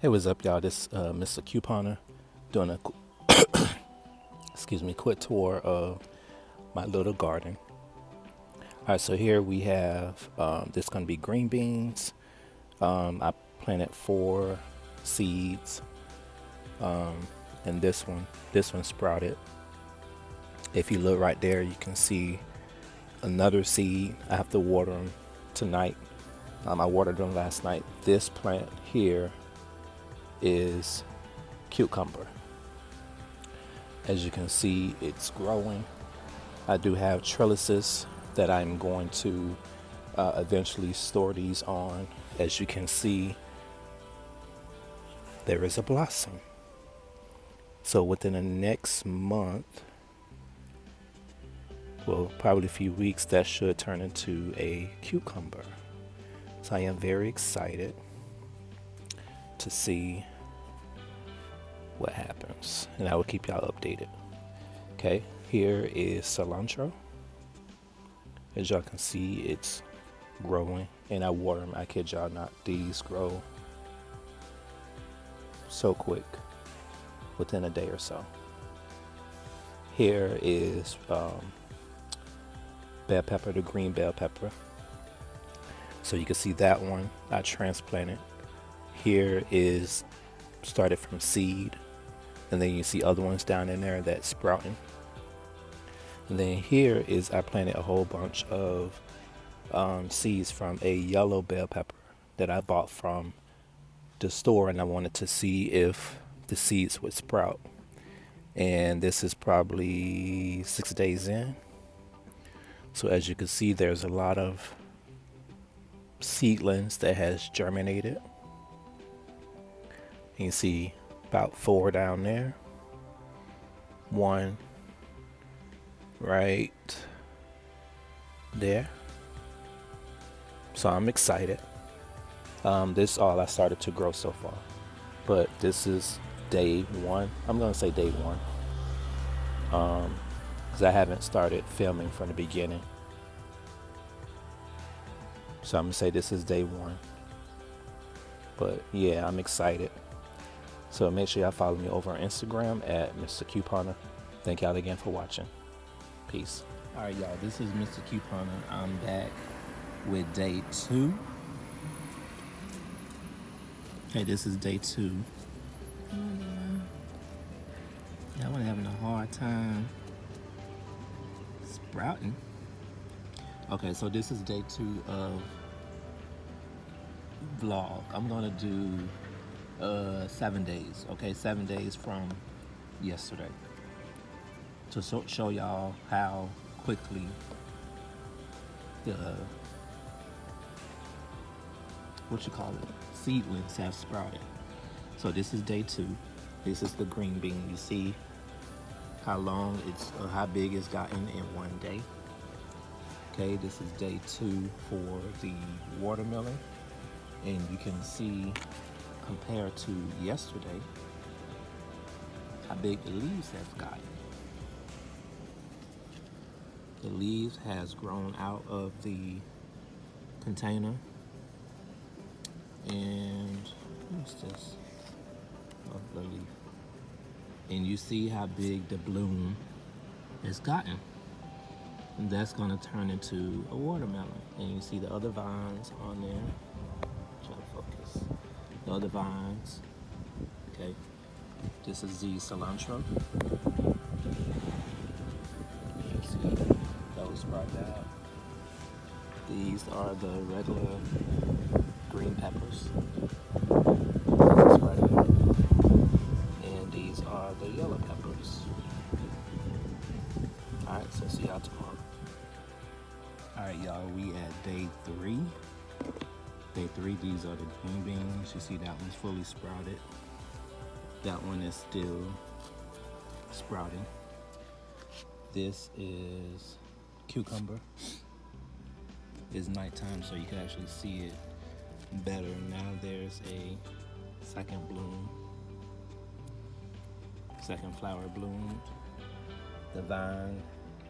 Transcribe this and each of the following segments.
Hey, what's up, y'all? This Mr. Couponer doing a quick tour of my little garden. All right, so here we have this going to be green beans. I planted 4 seeds, and this one sprouted. If you look right there, you can see another seed. I have to water them tonight. I watered them last night. This plant here is cucumber. As you can see, it's growing. I do have trellises that I'm going to eventually store these on. As you can see, there is a blossom. So within the next month, well, probably a few weeks, that should turn into a cucumber. So I am very excited to see what happens, and I will keep y'all updated. Okay, here is cilantro. As y'all can see, it's growing, and I water them. I kid y'all not, these grow so quick within a day or so. Here is bell pepper, the green bell pepper. So you can see that one I transplanted. Here is started from seed, and then you see other ones down in there that's sprouting. And then here is I planted a whole bunch of seeds from a yellow bell pepper that I bought from the store, and I wanted to see if the seeds would sprout. And this is probably 6 days in. So as you can see, there's a lot of seedlings that has germinated. You can see about 4 down there. 1 right there. So I'm excited. This is all I started to grow so far, but this is day 1. I'm gonna say day 1, because I haven't started filming from the beginning. So I'm gonna say this is day 1. But yeah, I'm excited. So make sure y'all follow me over on Instagram at Mr. Couponer. Thank y'all again for watching. Peace. All right, y'all, this is Mr. Couponer. I'm back with day 2. Okay, this is day 2. Y'all want having a hard time sprouting. Okay, so this is day 2 of vlog. I'm gonna do 7 days. Okay, 7 days from yesterday, to show y'all how quickly the seedlings have sprouted. So this is day 2. This is the green bean. You see how long how big it's gotten in 1 day. Okay, this is day 2 for the watermelon, and you can see compared to yesterday how big the leaves have gotten. The leaves has grown out of the container, and what's this? Oh, the leaf. And you see how big the bloom has gotten. And that's gonna turn into a watermelon. And you see the other vines on there. Try to focus. The other vines. Okay. This is the cilantro. You see those sprout out. These are the regular green peppers. Right here. And these are the yellow peppers. Alright, so see y'all tomorrow. Alright, y'all, we at day 3. Day 3, these are the green beans. You see that one's fully sprouted. That one is still sprouting. This is cucumber. It's nighttime, so you can actually see it better. Now there's a second bloom. Second flower bloomed. The vine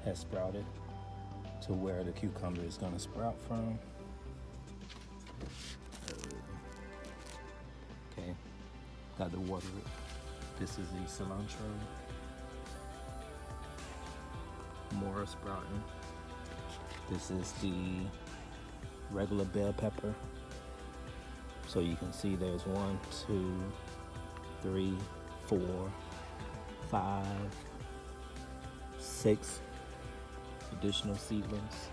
has sprouted to where the cucumber is going to sprout from. Okay, Got to water it. This is the cilantro. More sprouting. This is the regular bell pepper. So you can see there's 1, 2, 3, 4, 5, 6 additional seedlings.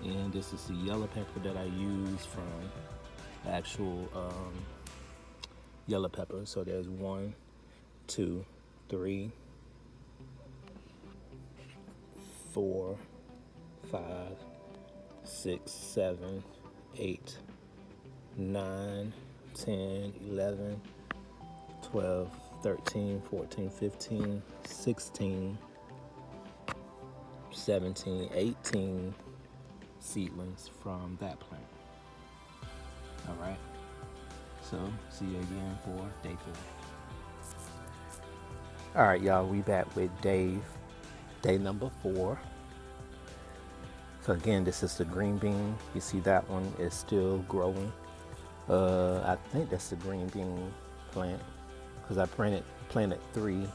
And this is the yellow pepper that I use from the actual yellow pepper. So there's 1, 2, 3, 4, 5, 6, 7, 8, 9, 10, 11, 12, 13, 14, 15, 16, 17, 18 seedlings from that plant. All right. So see you again for day 4. All right, y'all, we back with day number 4. So again, this is the green bean. You see that one is still growing. I think that's the green bean plant because I planted 3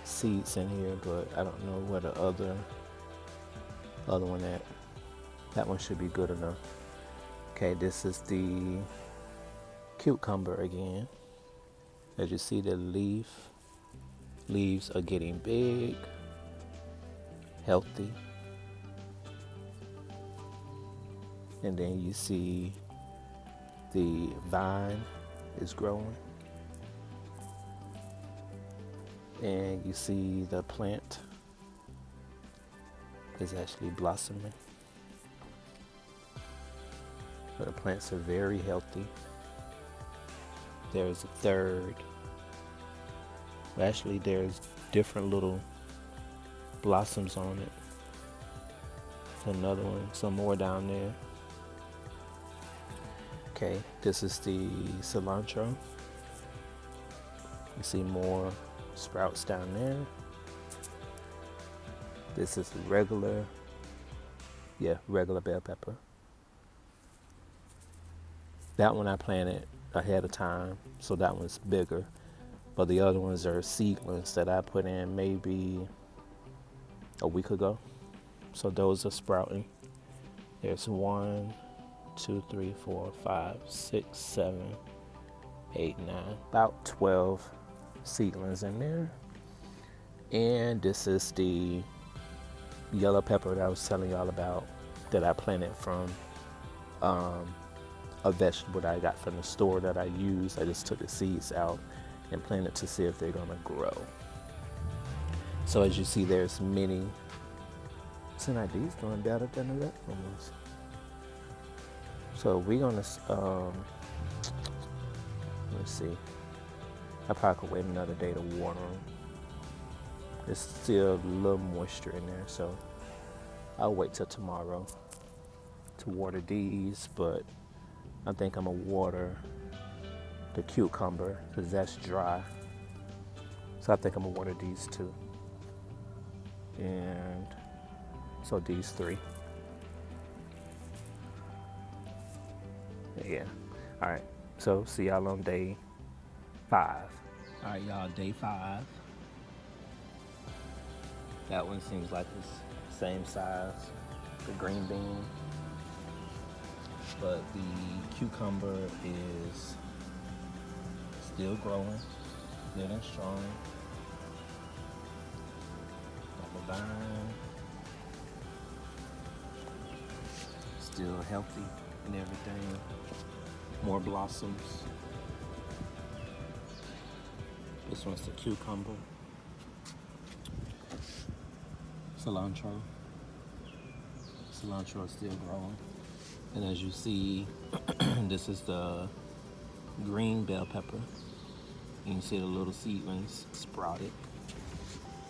seeds in here, but I don't know where the other one at. That one should be good enough. Okay, this is the cucumber again. As you see, the leaves are getting big, healthy. And then you see the vine is growing. And you see the plant is actually blossoming. So the plants are very healthy. There's a third. Well, actually, there's different little blossoms on it. Another one, some more down there. Okay, this is the cilantro. You see more sprouts down there. This is regular bell pepper. That one I planted ahead of time, so that one's bigger. But the other ones are seedlings that I put in maybe a week ago. So those are sprouting. There's 1, 2, 3, 4, 5, 6, 7, 8, 9, about 12 seedlings in there. And this is the yellow pepper that I was telling y'all about that I planted from a vegetable that I got from the store that I used. I just took the seeds out and planted to see if they're gonna grow. So as you see, there's many. Seems like these doing better than the other ones. So we're gonna let's see. I probably could wait another day to water them. There's still a little moisture in there, so I'll wait till tomorrow to water these. But I think I'm gonna water the cucumber because that's dry. So I think I'm gonna water these 2. And so these 3. Yeah. All right. So see y'all on day 5. All right, y'all, day 5. That one seems like it's the same size, the green bean. But the cucumber is still growing, good and strong. Got the vine, still healthy and everything. More blossoms. This one's the cucumber. Cilantro. Cilantro is still growing. And as you see, this is the green bell pepper. You can see the little seedlings sprouted.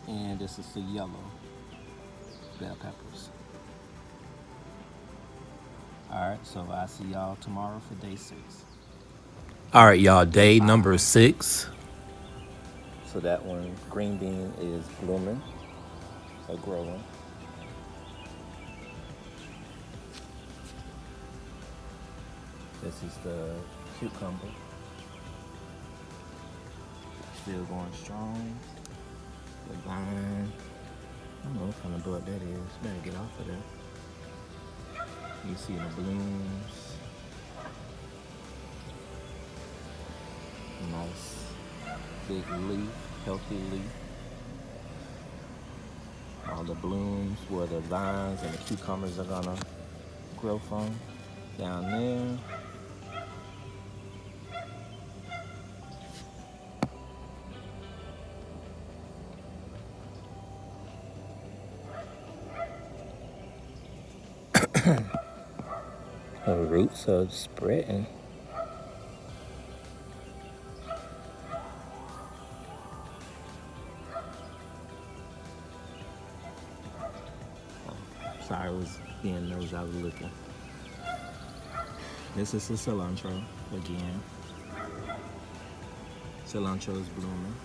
And this is the yellow bell peppers. Alright, so I'll see y'all tomorrow for day 6. Alright, y'all, day number 6. So that one, green bean, is blooming or growing. This is the cucumber. still going strong. The vine, I don't know what kind of bud that is. Better get off of there. You see the blooms. Nice big leaf, healthy leaf. All the blooms where the vines and the cucumbers are gonna grow from. Down there. The roots are spreading. Sorry, I was being nosy, I was looking. This is the cilantro again. Cilantro is blooming.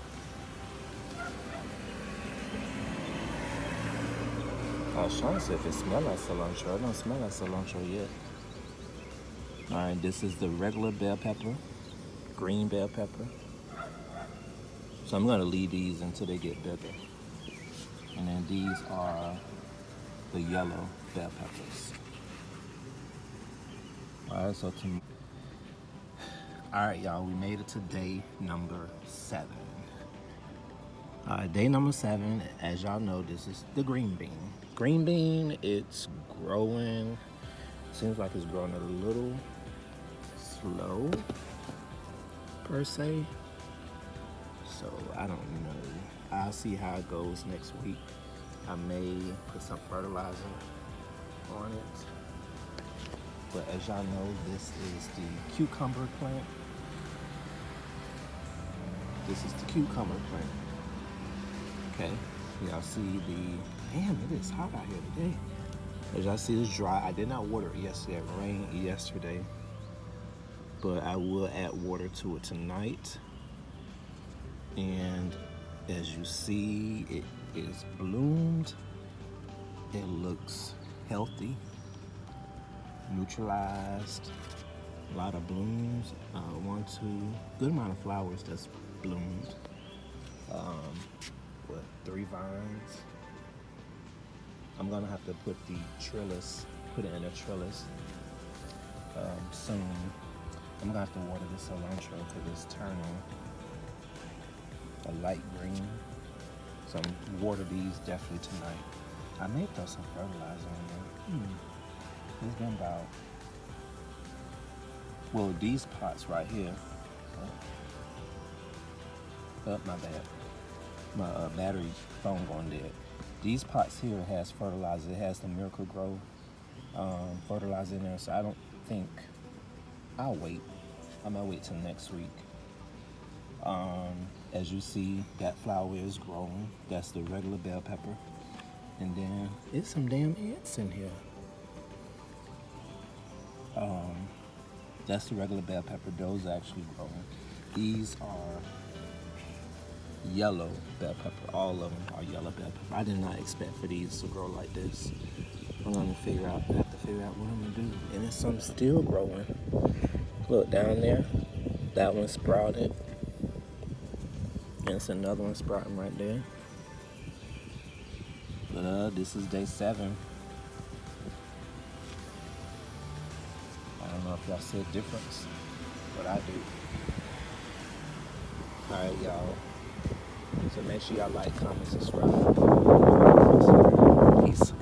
I was trying to see if it smells like cilantro. It don't smell like cilantro yet. Alright, this is the regular bell pepper, green bell pepper. So I'm gonna leave these until they get bigger. And then these are the yellow bell peppers. Alright, so alright, y'all, we made it to day number 7. Day number 7, as y'all know, this is the green bean. Green bean, it's growing. Seems like it's growing a little slow, per se. So I don't know. I'll see how it goes next week. I may put some fertilizer on it. But as y'all know, this is the cucumber plant. This is the cucumber plant. Okay, y'all see damn, it is hot out here today. As y'all see, it's dry. I did not water it yesterday. It rained yesterday. But I will add water to it tonight. And as you see, it is bloomed. It looks healthy, neutralized, a lot of blooms. good amount of flowers that's bloomed. 3 vines. I'm gonna have to put it in a trellis soon. I'm gonna have to water the cilantro because it's turning a light green. So I'm water these definitely tonight. I may throw some fertilizer in there. It's been about, well, these pots right here. Oh, my bad. My battery phone going dead. These pots here has fertilizer. It has the Miracle Grow fertilizer in there. So I don't think, I'll wait. I might wait till next week. As you see, that flower is growing. That's the regular bell pepper. And then it's some damn ants in here. That's the regular bell pepper. Those are actually growing. These are yellow bell pepper. All of them are yellow bell pepper. I did not expect for these to grow like this. I have to figure out what I'm gonna do. And there's some still growing. Look down there. That one sprouted. And it's another one sprouting right there. But this is day 7. I don't know if y'all see a difference, but I do. Alright, y'all. So make sure y'all like, comment, subscribe. Peace.